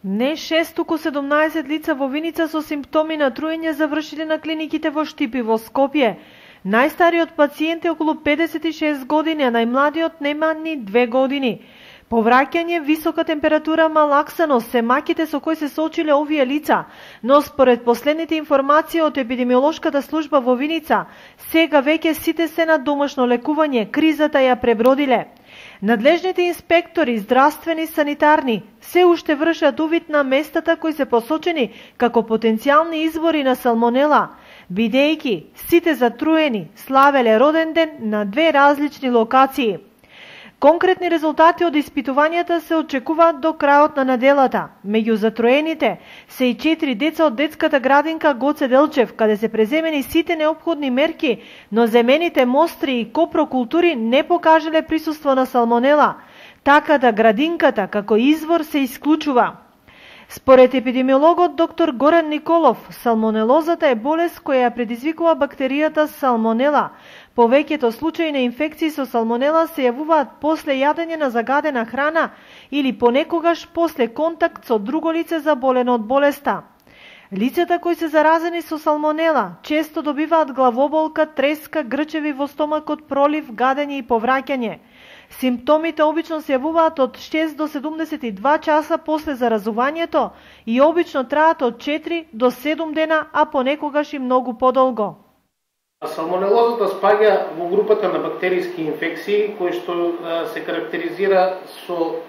Не 6, туку 17 лица во Виница со симптоми на труење завршиле на клиниките во Штип и во Скопје. Најстариот пациент е околу 56 години, а најмладиот нема ни 2 години. Повраќање, висока температура, малаксаност се маките со кои се соочиле овие лица, но според последните информации од епидемиолошката служба во Виница, сега веќе сите се на домашно лекување, кризата ја пребродиле. Надлежните инспектори, здравствени, санитарни, се уште вршат увид на местата кои се посочени како потенцијални извори на салмонела, бидејќи сите затруени славеле роден ден на 2 различни локации. Конкретни резултати од испитувањата се очекуваат до крајот на неделата. Меѓу затроените се и 4 деца од детската градинка Гоце Делчев, каде се преземени сите неопходни мерки, но земените мостри и копрокултури не покажале присуство на салмонела, така да градинката како извор се исклучува. Според епидемиологот доктор Горан Николов, салмонелозата е болест која ја предизвикува бактеријата салмонела. Повеќето случаи на инфекции со салмонела се јавуваат после јадење на загадена храна или понекогаш после контакт со друго лице заболено од болеста. Лицата кои се заразени со салмонела често добиваат главоболка, треска, грчеви во стомакот, пролив, гадење и повраќање. Симптомите обично се јавуваат од 6 до 72 часа после заразувањето и обично траат од 4 до 7 дена, а понекогаш и многу подолго. Салмонелозата спаѓа во групата на бактериски инфекции, кои што се карактеризира со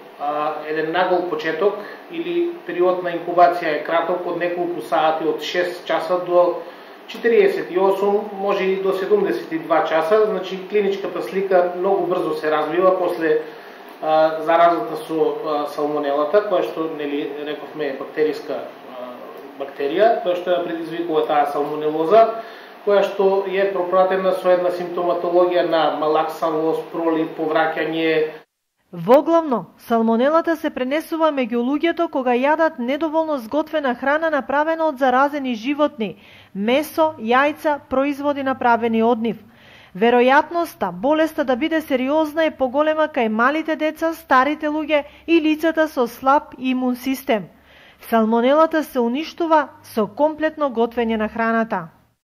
еден нагол почеток или период на инкубација е краток од неколку сати, од 6 часа до 48, може и до 72 часа. Значи клиничката слика многу брзо се развива после заразата со салмонелата, која што рековме е бактериска бактерија, која што ја предизвикува таа салмонелоза, која што е пропратена со една симптоматологија на малаксаност, пролив, повраќање. Воглавно, салмонелата се пренесува меѓу луѓето кога јадат недоволно сготвена храна направена од заразени животни, месо, јајца, производи направени од нив. Веројатноста болеста да биде сериозна е поголема кај малите деца, старите луѓе и лицата со слаб имун систем. Салмонелата се уништува со комплетно готвење на храната.